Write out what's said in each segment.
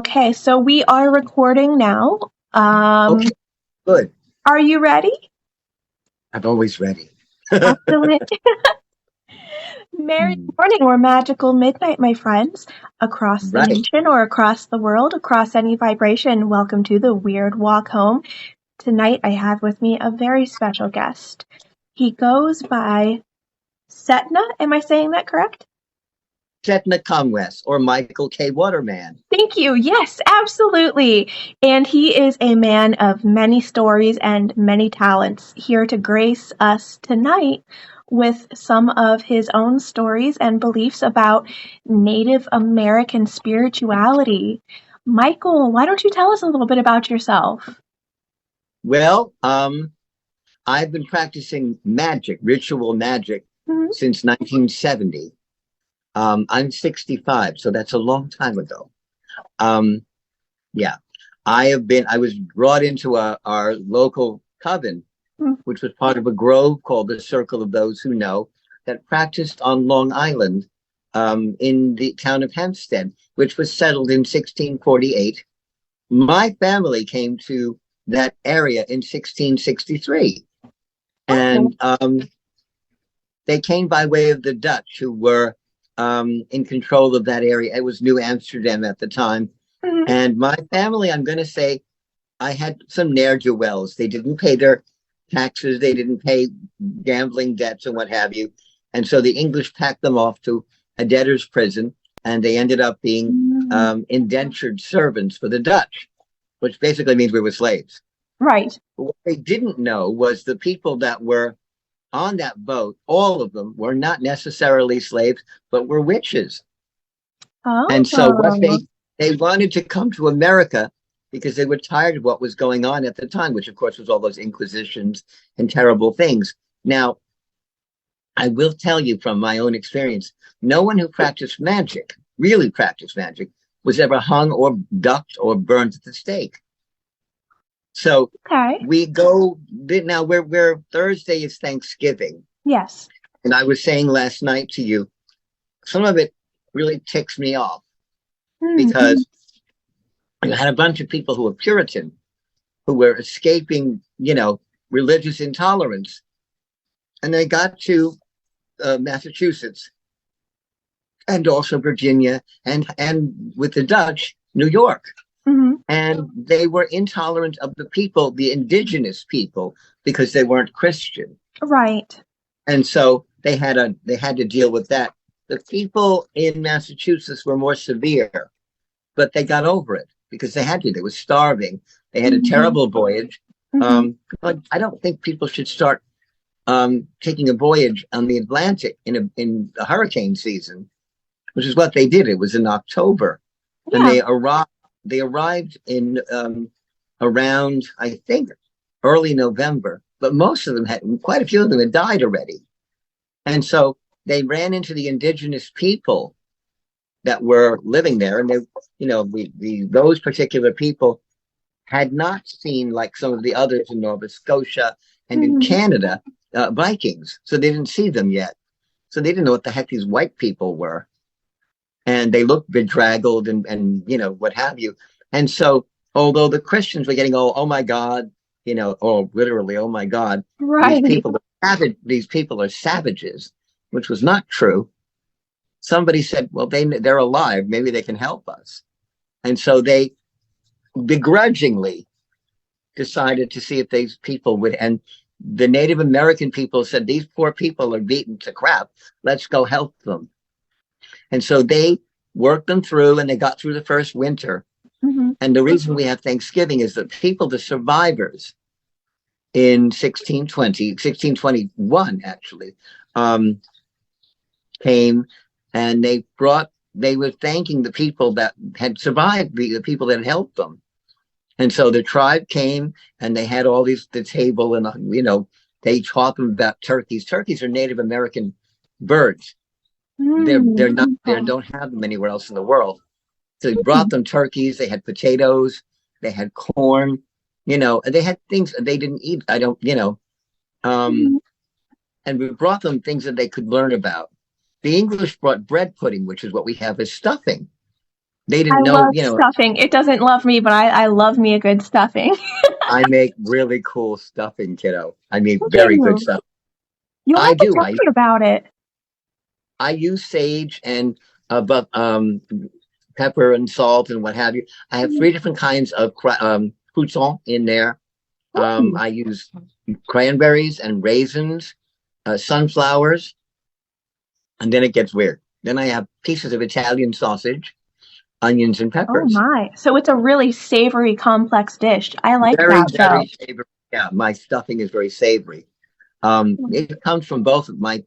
Okay, so we are recording now. Okay, good. Are you ready? I'm always ready. Excellent. Merry Hmm. morning or magical midnight, my friends. Across the Right. nation or across the world, across any vibration, welcome to the Weird Walk Home. Tonight I have with me a very special guest. He goes by Setna. Am I saying that correct? Chetna Comwest or Michael K. Waterman. Thank you. Yes, absolutely. And he is a man of many stories and many talents, here to grace us tonight with some of his own stories and beliefs about Native American spirituality. Michael, why don't you tell us a little bit about yourself? Well, I've been practicing magic, ritual magic, Mhm. since 1970. I'm 65, so that's a long time ago. Um, yeah, I was brought into our local coven, which was part of a grove called the Circle of Those Who Know, that practiced on Long Island, in the town of Hempstead, which was settled in 1648. My family came to that area in 1663, Oh, and they came by way of the Dutch, who were in control of that area. It was New Amsterdam at the time. mhm. And my family, I'm going to say, I had some ne'er do wells. They didn't pay their taxes, they didn't pay gambling debts and what have you. And so the English packed them off to a debtor's prison, and they ended up being Mm, indentured servants for the Dutch, which basically means we were slaves. right. But what they didn't know was the people that were on that boat, all of them were not necessarily slaves, but were witches. And so Oh, they wanted to come to America because they were tired of what was going on at the time, which of course was all those inquisitions and terrible things. Now, I will tell you from my own experience, no one who practiced magic, really practiced magic, was ever hung or ducked or burned at the stake. So okay. we go now. We're Thursday is Thanksgiving, Yes. and I was saying last night to you, some of it really ticks me off Mm-hmm. because you had a bunch of people who were Puritan, who were escaping, religious intolerance, and they got to Massachusetts and also Virginia, and with the Dutch, New York, Hmm. and they were intolerant of the people, the indigenous people, because they weren't Christian, Right. and so they had to deal with that. The people in Massachusetts were more severe, but they got over it because they had to. They were starving. They had a Hmm. terrible voyage. Hmm. But I don't think people should start taking a voyage on the Atlantic in the hurricane season, which is what they did. It was in October, and Yeah. They arrived in around, I think, early November. But most of them had, quite a few of them had died already, and so they ran into the indigenous people that were living there, and those particular people had not seen, like some of the others in Nova Scotia and in Hmm. Canada, Vikings, so they didn't see them yet. So they didn't know what the heck these white people were, and they looked bedraggled and what have you. And so, although the Christians were getting, oh my God, or literally, oh my God, these Right. people are savage. These people are savages, which was not true. Somebody said, well, they're alive, maybe they can help us, and so they begrudgingly decided to see if these people would. And the Native American people said, these poor people are beaten to crap. Let's go help them. And so they worked them through, and they got through the first winter. Hmm. And the reason we have Thanksgiving is that people, the survivors in 1621, actually, um, came, and they were thanking the people that had survived, the people that had helped them. And so the tribe came, and they had all the table, and they taught them about turkeys. Turkeys are Native American birds. They're Mm. not they Okay. don't have them anywhere else in the world. So they brought them turkeys. They had potatoes. They had corn. And they had things they didn't eat. I don't. Um, Mhm. and we brought them things that they could learn about. The English brought bread pudding, which is what we have as stuffing. They I didn't know, love you know, stuffing. It doesn't love me, but I love me a good stuffing. I make really cool stuffing, kiddo. I mean, Thank very good you. stuff. You'll I have to do. tell me about it. I use sage and but pepper and salt and what have you. I have Mhm. three different kinds of croutons in there. Ooh. I use cranberries and raisins, sunflowers, and then it gets weird. Then I have pieces of Italian sausage, onions, and Oh peppers. my. So it's a really savory, complex dish. I like Very, that though. very savory. Yeah, my stuffing is very savory. It comes from both of my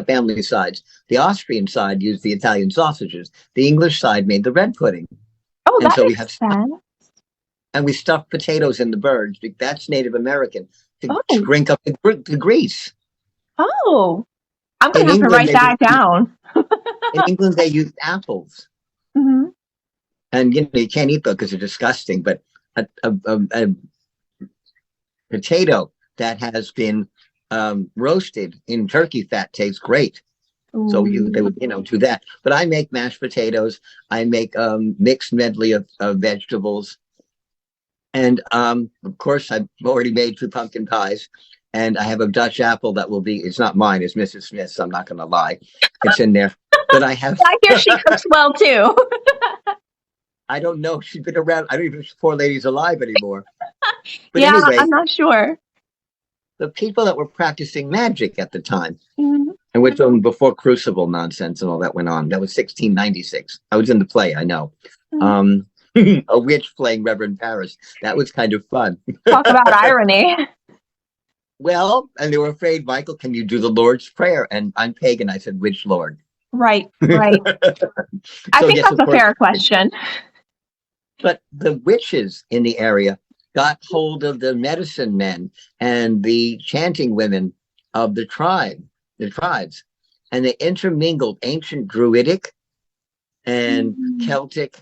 family sides. The Austrian side used the Italian sausages. The English side made the red pudding, Oh, and that so we makes have sense. and we stuff potatoes in the birds. That's Native American to Oh, drink up the grease. oh. I'm gonna In have to England, write they that down. in England they use apples, Hmm. and you can't eat those because they're disgusting. But a potato that has been roasted in turkey fat tastes great. So they Ooh. would do that. But I make mashed potatoes. I make mixed medley of vegetables, and of course I've already made two pumpkin pies, and I have a Dutch apple that will be. It's not mine. It's Mrs. Smith's. I'm not going to lie. It's in there. But I have. I hear she cooks well too. I don't know. She's been around. I don't even know if this poor lady's alive anymore. But Yeah, I'm anyway, not sure. the people that were practicing magic at the time, Hmm. and we're talking before Crucible nonsense and all that went on. That was 1696. I was in the play. I know. Um, a witch playing Reverend Paris. That was kind of fun. Talk about irony. Well, and they were afraid, Michael, can you do the Lord's Prayer? And I'm pagan. I said, which Lord? Right, right. I So, think yes, that's of a course. fair question. But the witches in the area got hold of the medicine men and the chanting women of the tribes, and they intermingled ancient Druidic and Mhm. Celtic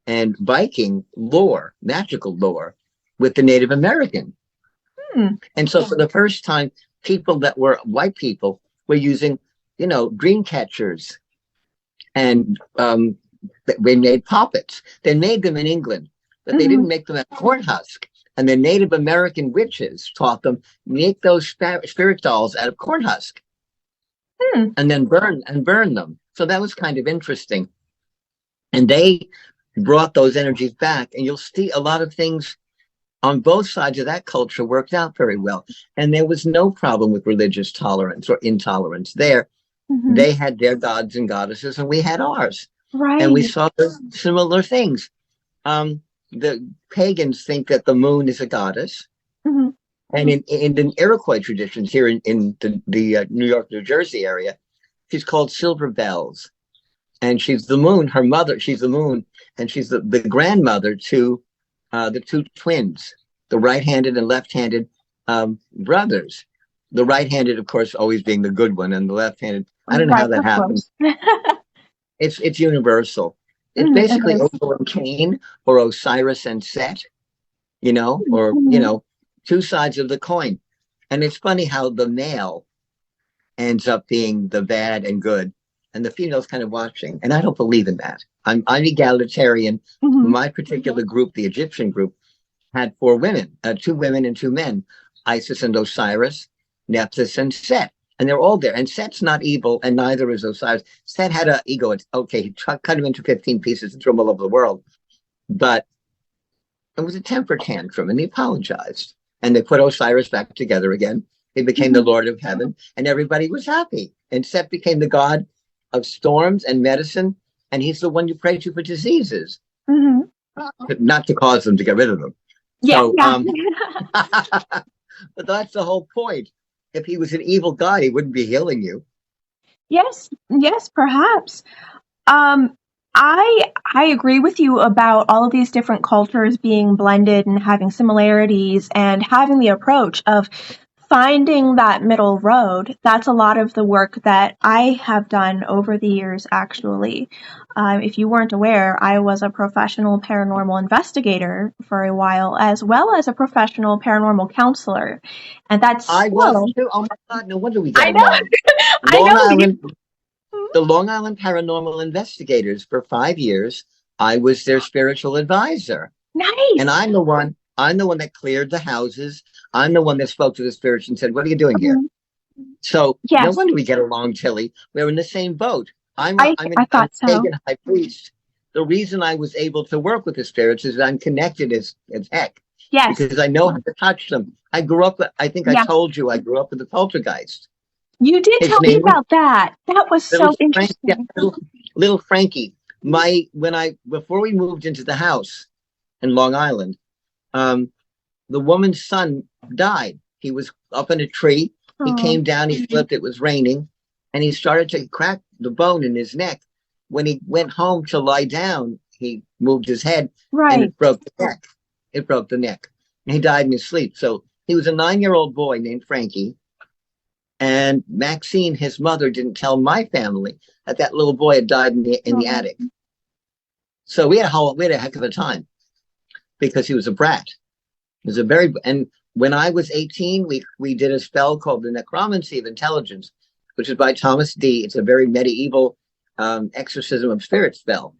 and Viking lore, magical lore, with the Native American. Hmm. And so for the first time, people that were white people were using, dream catchers, and they made poppets. They made them in England, but they Hmm. didn't make them at corn husk. And the Native American witches taught them make those spirit dolls out of corn husk Hmm. and then burn them. So that was kind of interesting. And they brought those energies back, and you'll see a lot of things on both sides of that culture worked out very well. And there was no problem with religious tolerance or intolerance there. Hmm. They had their gods and goddesses, and we had ours. And we Right. saw similar things. The pagans think that the moon is a goddess. Hmm. And in the Iroquois traditions here in the New York, New Jersey area, she's called Silver Bells. And she's the moon, her mother, she's the moon, and she's the grandmother to the two twins, the right-handed and left-handed brothers. The right-handed, of course, always being the good one, and the left-handed. I don't know how Right, that of happens. course. It's universal. It's Mhm, it basically is. Ogo and Cain, or Osiris and Set, or Mhm. two sides of the coin. And it's funny how the male ends up being the bad and good, and the female's kind of watching. And I don't believe in that. I'm egalitarian. Mhm. My particular group, the Egyptian group, had four women, two women and two men, Isis and Osiris, Nephthys and Set. And they're all there. And Set's not evil, and neither is Osiris. Set had an ego. It's okay. He cut him into 15 pieces and threw him all over the world. But it was a temper tantrum, and he apologized. And they put Osiris back together again. He became the Mhm. Lord of Heaven, and everybody was happy. And Set became the god of storms and medicine, and he's the one you pray to for diseases, Mhm. not to cause them, to get rid of them. Yeah, So, yeah. but that's the whole point. If he was an evil god, he wouldn't be healing you. Yes, yes, perhaps. Um, I agree with you about all of these different cultures being blended and having similarities and having the approach of finding that middle road. That's a lot of the work that I have done over the years, actually. If you weren't aware, I was a professional paranormal investigator for a while, as well as a professional paranormal counselor. And that's I was still, too. Oh my God, no wonder we get I know, along. I Long know. Island, the Long Island Paranormal Investigators for 5 years I was their spiritual advisor. And Nice. I'm the one that cleared the houses. I'm the one that spoke to the spirits and said, "What are you doing here?" Mhm. So no Yes, wonder we get along, Tillie. We're in the same boat. I'm I a thought so. pagan high priest. The reason I was able to work with the spirits is that I'm connected as heck Yes. because I know how to touch them. I grew up. I think I Yeah. told you I grew up with a poltergeist. You did His tell me name was about that. That was Little so Frank. Yeah, interesting. little Frankie. My when I before we moved into the house in Long Island, um, the woman's son died. He was up in a tree. He Oh, came down, he slipped, it was raining, and he started to crack the bone in his neck. When he went home to lie down, he moved his head and right. it broke the neck. It broke the neck. And he died in his sleep. So he was a 9-year-old boy named Frankie. And Maxine, his mother, didn't tell my family that that little boy had died in the Oh, attic. So we had a heck of a time because he was a brat. It was a very and when I was 18, we did a spell called the Necromancy of Intelligence, which is by Thomas D. It's a very medieval exorcism of spirit spell,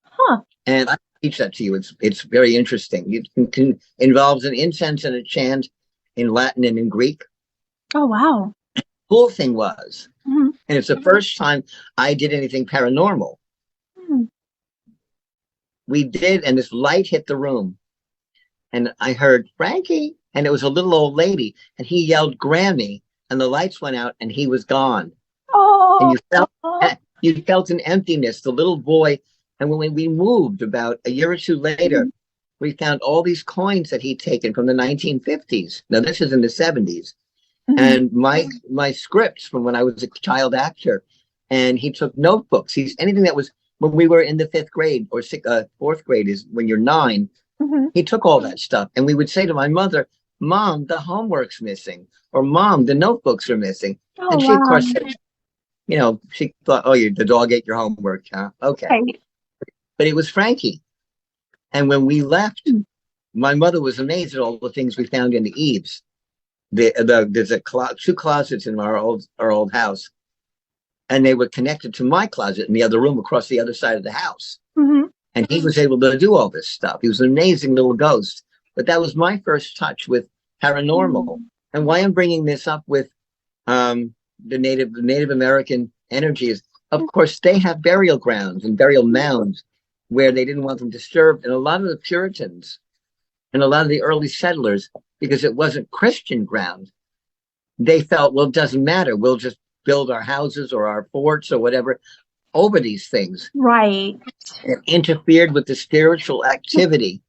huh. and I teach that to you. It's very interesting. It involves an incense and a chant in Latin and in Greek. Oh, wow. Cool thing was, Mhm. and it's the first time I did anything paranormal. Mhm. We did, and this light hit the room, and I heard Frankie, and it was a little old lady, and he yelled Grammy, and the lights went out, and he was gone. And Oh, you felt an emptiness. The little boy, and when we moved about a year or two later, mhm. we found all these coins that he'd taken from the 1950s. Now this is in the 70s, Mhm. and my scripts from when I was a child actor, and he took notebooks. He's anything that was when we were in the fifth grade or fourth grade is when you're 9. Mhm. He took all that stuff, and we would say to my mother, "Mom, the homework's missing," or "Mom, the notebooks are missing." Oh, And she, of wow. course, she thought, "Oh, the dog ate your homework, huh? Okay." Right. But it was Frankie. And when we left, Mm. my mother was amazed at all the things we found in the eaves. There's two closets in our old house, and they were connected to my closet in the other room across the other side of the house. Mhm. And he was able to do all this stuff. He was an amazing little ghost. But that was my first touch with paranormal. Mhm. And why I'm bringing this up with the Native American energies, of course, they have burial grounds and burial mounds where they didn't want them disturbed. And a lot of the Puritans and a lot of the early settlers, because it wasn't Christian ground, they felt, well, it doesn't matter. We'll just build our houses or our forts or whatever over these things. Right. It interfered with the spiritual activity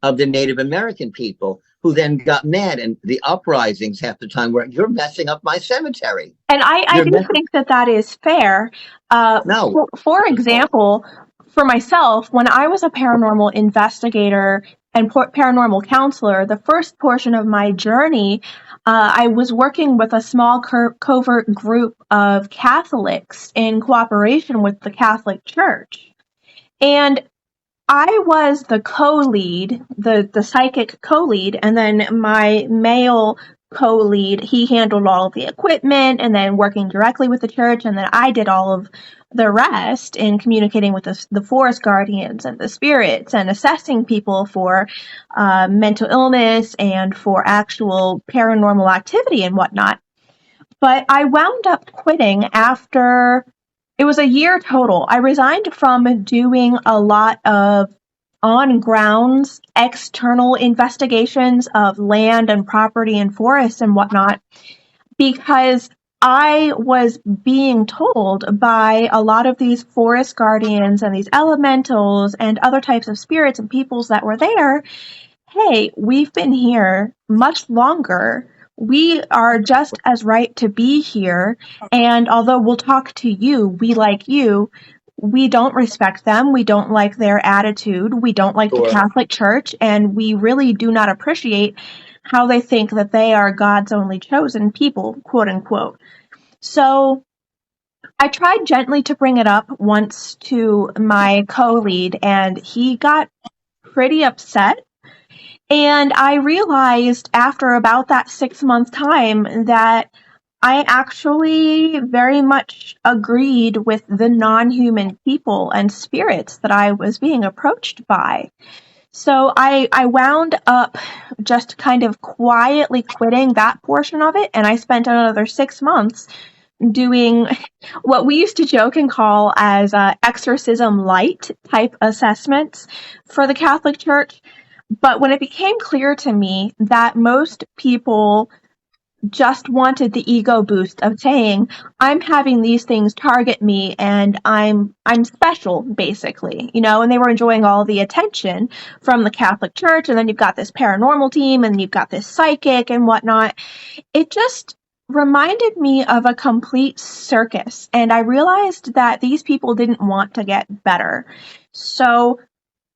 of the Native American people, who then got mad, and the uprisings half the time were, "You're messing up my cemetery. And I You're do messing." think that that is fair. No, For example, for myself, when I was a paranormal investigator and paranormal counselor, the first portion of my journey, I was working with a small covert group of Catholics in cooperation with the Catholic Church. And I was the co-lead, the psychic co-lead, and then my male co-lead, he handled all of the equipment and then working directly with the church, and then I did all of the rest in communicating with the forest guardians and the spirits and assessing people for mental illness and for actual paranormal activity and whatnot. But I wound up quitting after it was a year total. I resigned from doing a lot of on grounds external investigations of land and property and forests and whatnot because I was being told by a lot of these forest guardians and these elementals and other types of spirits and peoples that were there, hey, we've been here much longer. We are just as right to be here. And although we'll talk to you, we like you, we don't respect them. We don't like their attitude. We don't like the or Catholic Church. And we really do not appreciate how they think that they are God's only chosen people, quote unquote. So I tried gently to bring it up once to my co lead, and he got pretty upset, and I realized after about that 6 month time that I actually very much agreed with the non-human people and spirits that I was being approached by. So I wound up just kind of quietly quitting that portion of it, and I spent another 6 months doing what we used to joke and call as exorcism light type assessments for the Catholic Church. But when it became clear to me that most people just wanted the ego boost of saying I'm having these things target me and I'm special, basically, and they were enjoying all the attention from the Catholic Church, and then you've got this paranormal team and you've got this psychic and whatnot. It just reminded me of a complete circus, and I realized that these people didn't want to get better. So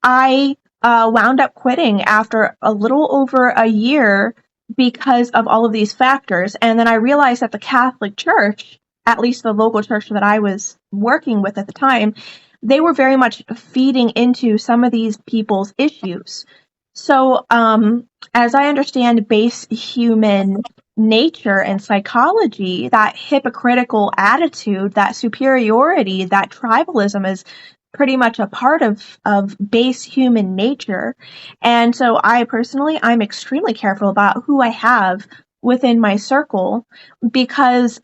I wound up quitting after a little over a year because of all of these factors. And then I realized that the Catholic Church, at least the local church that I was working with at the time, they were very much feeding into some of these people's issues. So, as I understand base human nature and psychology, that hypocritical attitude, that superiority, that tribalism is pretty much a part of base human nature. And so I personally, I'm extremely careful about who I have within my circle because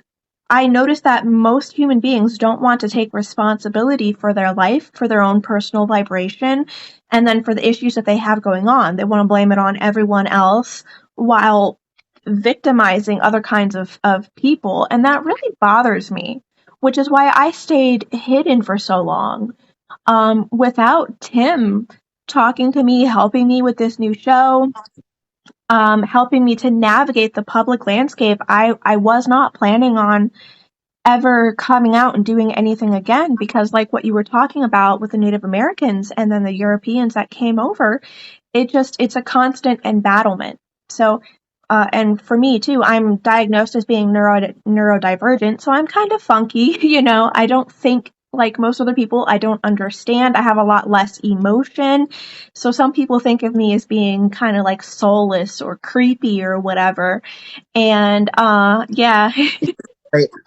I notice that most human beings don't want to take responsibility for their life, for their own personal vibration, and then for the issues that they have going on. They want to blame it on everyone else while victimizing other kinds of people. And that really bothers me, which is why I stayed hidden for so long. Without Tim talking to me, helping me with this new show, helping me to navigate the public landscape, I was not planning on ever coming out and doing anything again because, like what you were talking about with the Native Americans and then the Europeans that came over, it's a constant embattlement. So and for me too, I'm diagnosed as being neurodivergent, so I'm kind of funky. I don't think like most other people. I don't understand. I have a lot less emotion. So some people think of me as being kind of like soulless or creepy or whatever. And yeah.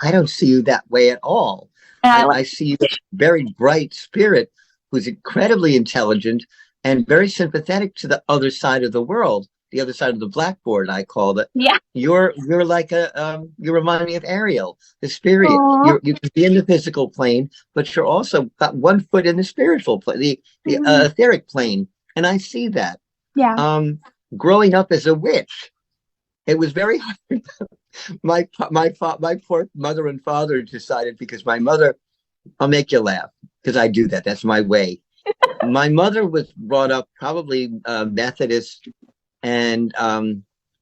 I don't see you that way at all. And I I see you as a very bright spirit who's incredibly intelligent and very sympathetic to the other side of the world, the other side of the blackboard, I call it. Yeah. You're like you remind me of Ariel, the spirit. Aw. You can be in the physical plane, but you're also got one foot in the spiritual plane, the Mhm. etheric plane, and I see that. Yeah. Growing up as a witch, it was very hard. My poor mother and father decided, because my mother, I'll make you laugh because I do that. That's my way. My mother was brought up probably Methodist, and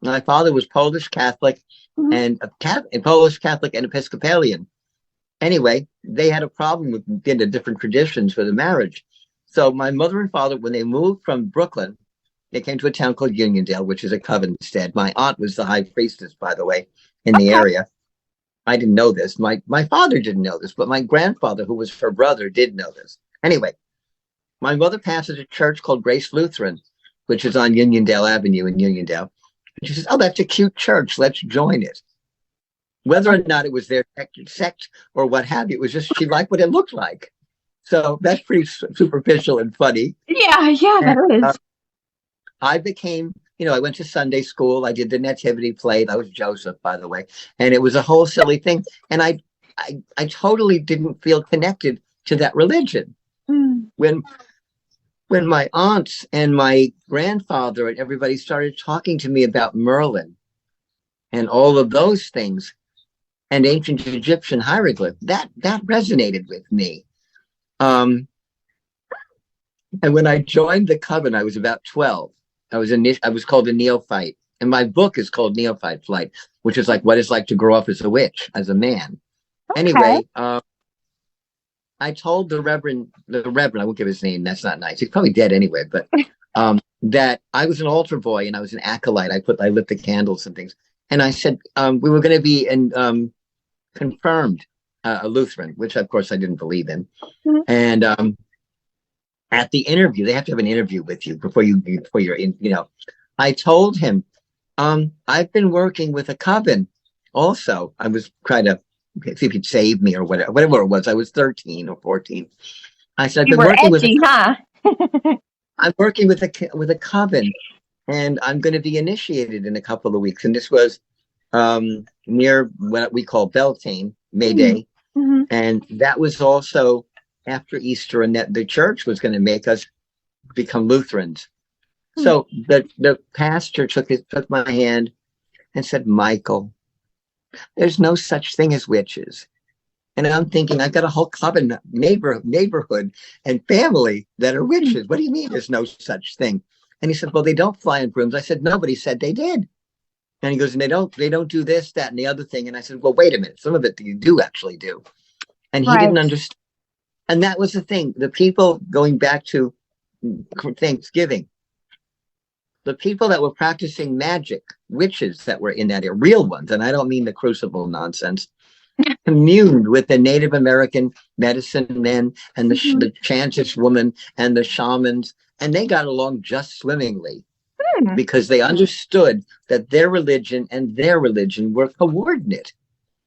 my father was Polish Catholic Mhm. and a Polish Catholic and Episcopalian. Anyway, they had a problem with getting different traditions for the marriage. So my mother and father, when they moved from Brooklyn, they came to a town called Uniondale, which is a coven instead. My aunt was the high priestess, by the way, in the Okay. area. I didn't know this. My father didn't know this, but my grandfather, who was her brother, did know this. Anyway, my mother passes a church called Grace Lutheran, which is on Uniondale Avenue in Uniondale. And she says, "Oh, that's a cute church. Let's join it." Whether or not it was their sect or what have you, it was just she liked what it looked like. So that's pretty superficial and funny. Yeah, yeah, And that is. I became, I went to Sunday school. I did the nativity play. That was Joseph, by the way. And it was a whole silly thing. And I totally didn't feel connected to that religion. Mm. When my aunts and my grandfather and everybody started talking to me about Merlin and all of those things and ancient Egyptian hieroglyph, that resonated with me. And when I joined the coven, I was about 12. I was called a neophyte, and my book is called Neophyte Flight, which is like what it's like to grow up as a witch, as a man. Okay. Anyway, I told the Reverend, I won't give his name. That's not nice. He's probably dead anyway. But that I was an altar boy and I was an acolyte. I lit the candles and things, and I said we were going to be confirmed a Lutheran, which of course I didn't believe in. Mhm. And at the interview, they have to have an interview with you before you're in. I told him, I've been working with a coven also. I was trying to see if he'd save me or whatever it was. I was 13 or 14. I said, I've You been were working with edgy, huh? I'm working with a coven, and I'm going to be initiated in a couple of weeks. And this was near what we call Beltane, May Day. Mm-hmm. And that was also after Easter, and that the church was going to make us become Lutherans. So the pastor took my hand and said, Michael, there's no such thing as witches. And I'm thinking, I've got a whole coven neighborhood and family that are witches. What do you mean there's no such thing? And he said, well, they don't fly in brooms. I said, nobody said they did. And he goes, and they don't do this, that, and the other thing. And I said, well, wait a minute. Some of it you do actually do. And he didn't understand. And that was the thing. The people, going back to Thanksgiving, the people that were practicing magic, witches that were in that area, real ones, and I don't mean the crucible nonsense, communed with the Native American medicine men and the Chantish woman and the shamans, and they got along just swimmingly because they understood that their religion and their religion were coordinate,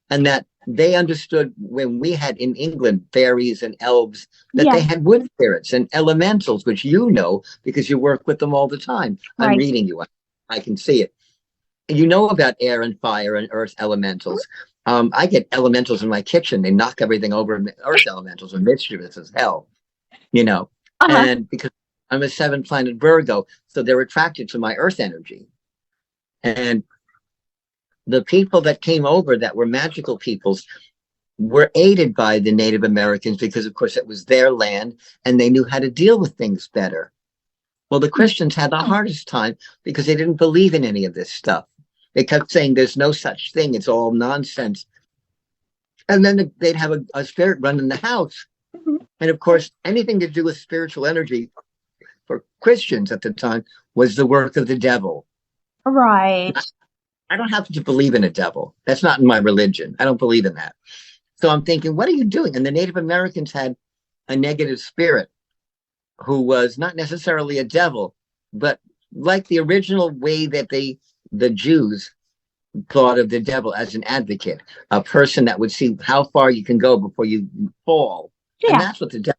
and that they understood when we had in England fairies and elves, that they had wood spirits and elementals, which you know because you work with them all the time. I'm reading you. I can see it. You know about air and fire and earth elementals. I get elementals in my kitchen. They knock everything over. Earth elementals are mischievous as hell, you know. And because I'm a 7 planet Virgo, so they're attracted to my earth energy. And the people that came over that were magical peoples were aided by the Native Americans because, of course, it was their land and they knew how to deal with things better. Well, the Christians had the hardest time because they didn't believe in any of this stuff. They kept saying there's no such thing. It's all nonsense. And then they'd have a spirit running the house. And of course, anything to do with spiritual energy for Christians at the time was the work of the devil. Right. I don't have to believe in a devil. That's not in my religion. I don't believe in that. So I'm thinking, what are you doing? And the Native Americans had a negative spirit who was not necessarily a devil, but like the original way that the Jews thought of the devil as an advocate, a person that would see how far you can go before you fall. Yeah. And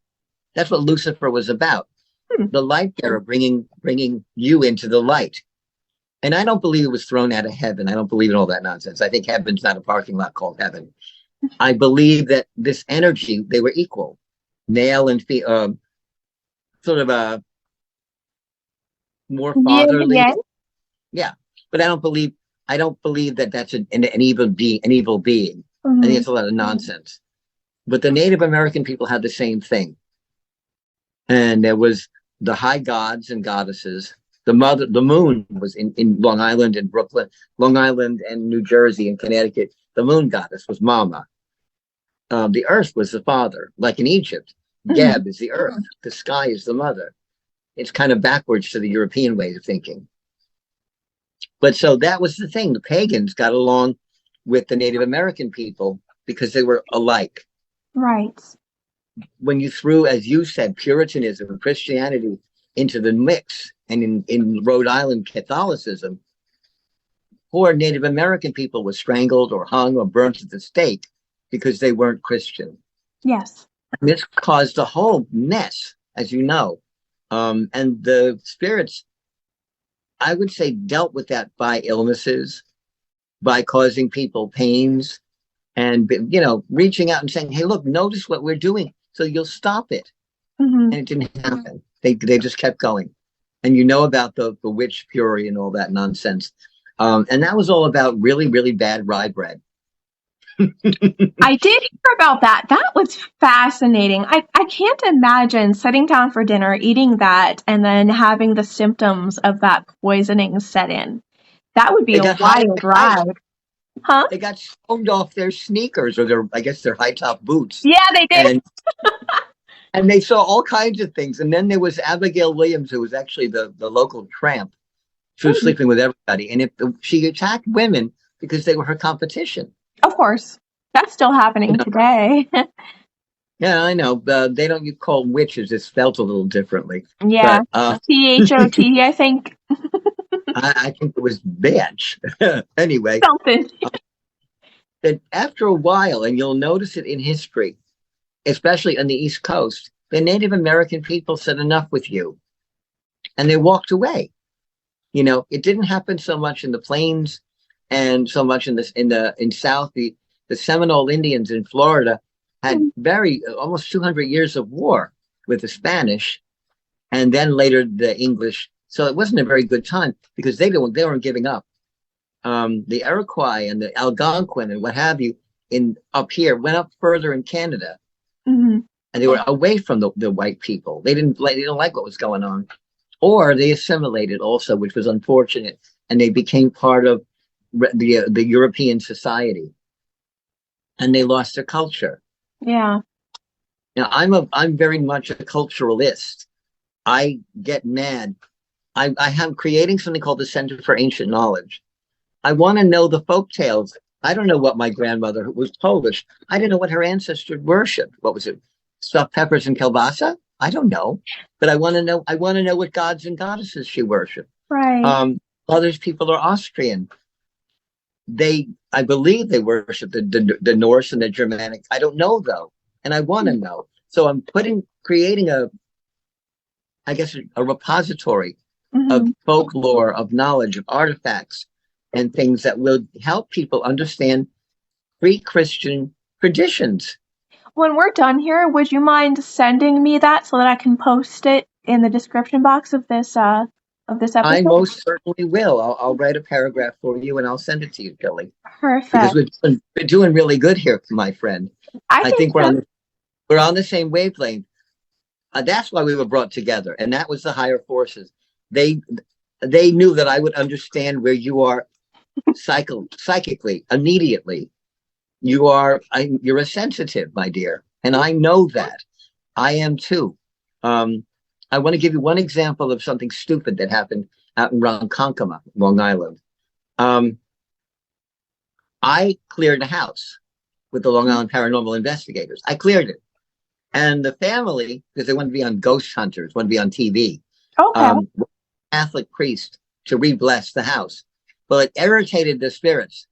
that's what Lucifer was about. The light bearer bringing you into the light. And I don't believe it was thrown out of heaven. I don't believe in all that nonsense. I think heaven's not a parking lot called heaven. I believe that this energy, they were equal, male and female, sort of a more fatherly. Yeah, but I don't believe that that's an evil being. I think it's a lot of nonsense. But the Native American people had the same thing, and there was the high gods and goddesses. The moon was in Long Island and Brooklyn, Long Island and New Jersey and Connecticut. The moon goddess was Mama. The earth was the father, like in Egypt. Geb is the earth. The sky is the mother. It's kind of backwards to the European way of thinking. But so that was the thing. The pagans got along with the Native American people because they were alike. Right. When you threw, as you said, Puritanism and Christianity into the mix, and in Rhode Island, Catholicism, poor Native American people were strangled or hung or burnt at the stake because they weren't Christian. Yes. And this caused a whole mess, as you know. And the spirits, I would say, dealt with that by illnesses, by causing people pains, and, you know, reaching out and saying, hey, look, notice what we're doing, so you'll stop it. And it didn't happen. They just kept going. And you know about the witch fury and all that nonsense. And that was all about really, really bad rye bread. I did hear about that. That was fascinating. I can't imagine sitting down for dinner, eating that, and then having the symptoms of that poisoning set in. That would be a wild ride. Huh? They got stoned off their sneakers or their high top boots. Yeah, they did. And they saw all kinds of things. And then there was Abigail Williams, who was actually the local tramp. She was sleeping with everybody. And she attacked women because they were her competition. Of course. That's still happening today. Yeah, I know. They don't call them witches. It's spelled a little differently. Yeah. But, THOT, I think. I think it was bitch. Anyway. Something. that after a while, and you'll notice it in history, especially on the East Coast, the Native American people said enough with you, and they walked away. It didn't happen so much in the plains and so much in South. The Seminole Indians in Florida had very almost 200 years of war with the Spanish, and then later the English. So it wasn't a very good time because they weren't giving up. The Iroquois and the Algonquin and what have you in up here went up further in Canada, and they were away from the white people. They didn't like what was going on, or they assimilated also, which was unfortunate, and they became part of the European society, and they lost their culture. Yeah. Now I'm very much a culturalist. I get mad. I am creating something called the Center for Ancient Knowledge. I want to know the folk tales. I don't know what my grandmother, who was Polish, I didn't know what her ancestors worshipped. What was it? Stuffed peppers and kielbasa? I don't know. But I want to know. I want to know what gods and goddesses she worshipped. Right. Others people are Austrian. I believe they worship the Norse and the Germanic. I don't know though, and I want to know. So I'm creating I guess, a repository of folklore, of knowledge, of artifacts, and things that will help people understand pre-Christian traditions. When we're done here, would you mind sending me that so that I can post it in the description box of this episode? I most certainly will. I'll write a paragraph for you and I'll send it to you, Tillie. Perfect. Because we're doing really good here, my friend. I think we're on the same wavelength. That's why we were brought together, and that was the higher forces. They knew that I would understand where you are psychically immediately. You're a sensitive, my dear, and I know that. I am too. I want to give you one example of something stupid that happened out in Ronkonkoma, Long Island. I cleared a house with the Long Island paranormal investigators. I cleared it. And the family, because they wanted to be on Ghost Hunters, wanted to be on TV, Catholic priest to re-bless the house. Well, it irritated the spirits.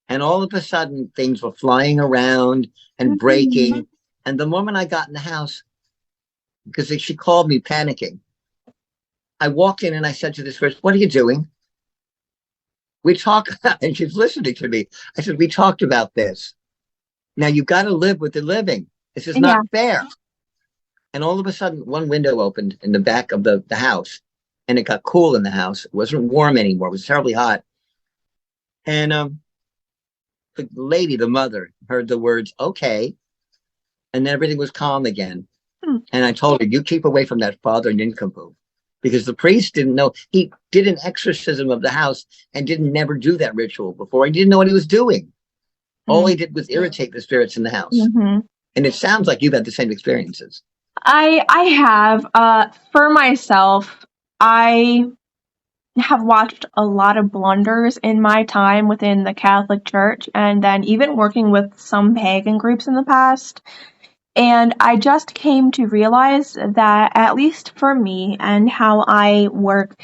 And all of a sudden, things were flying around and breaking. And the moment I got in the house, because she called me panicking, I walked in and I said to this spirit, "What are you doing?" We talk, and she's listening to me. I said, "We talked about this. Now you've got to live with the living. This is not fair." And all of a sudden, one window opened in the back of the house, and it got cool in the house. It wasn't warm anymore. It was terribly hot. And the lady, the mother, heard the words, "Okay." And then everything was calm again. And I told her, "You keep away from that father nincompoop." Because the priest didn't know. He did an exorcism of the house and didn't never do that ritual before. He didn't know what he was doing. All he did was irritate the spirits in the house. And it sounds like you've had the same experiences. I have. For myself, I have watched a lot of blunders in my time within the Catholic Church, and then even working with some pagan groups in the past. And I just came to realize that, at least for me and how I work,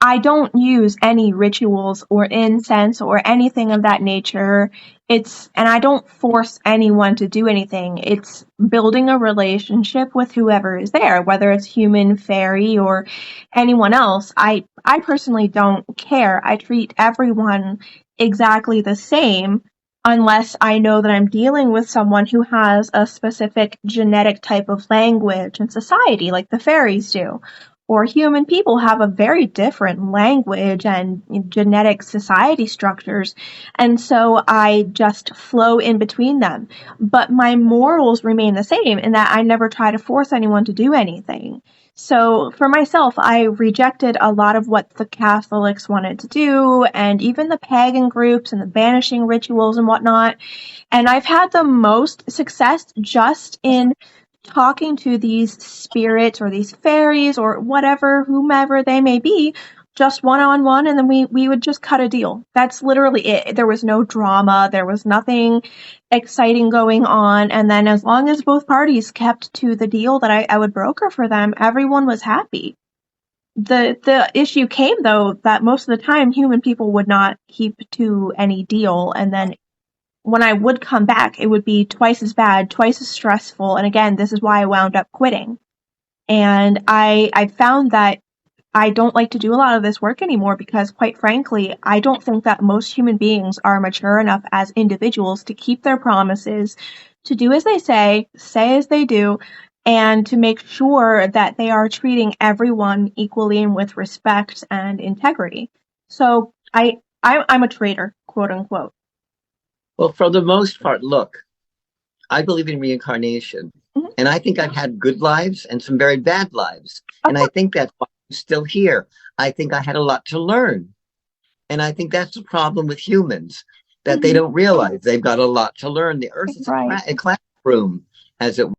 I don't use any rituals or incense or anything of that nature. And I don't force anyone to do anything. It's building a relationship with whoever is there, whether it's human, fairy, or anyone else. I personally don't care. I treat everyone exactly the same unless I know that I'm dealing with someone who has a specific genetic type of language and society, like the fairies do. Or human people have a very different language and genetic society structures, and so I just flow in between them. But my morals remain the same in that I never try to force anyone to do anything. So for myself, I rejected a lot of what the Catholics wanted to do, and even the pagan groups and the banishing rituals and whatnot. And I've had the most success just in talking to these spirits or these fairies or whatever, whomever they may be, just one-on-one, and then we would just cut a deal. That's literally it. There was no drama. There was nothing exciting going on. And then as long as both parties kept to the deal that I would broker for them, everyone was happy. The issue came, though, that most of the time human people would not keep to any deal, and then when I would come back, it would be twice as bad, twice as stressful. And again, this is why I wound up quitting. And I found that I don't like to do a lot of this work anymore because, quite frankly, I don't think that most human beings are mature enough as individuals to keep their promises, to do as they say as they do, and to make sure that they are treating everyone equally and with respect and integrity. So I'm a traitor, quote unquote. Well, for the most part, look, I believe in reincarnation. Mhm. And I think I've had good lives and some very bad lives. And I think that's why I'm still here. I think I had a lot to learn. And I think that's the problem with humans, that they Mhm. don't realize they've got a lot to learn. The earth is Right. a classroom, as it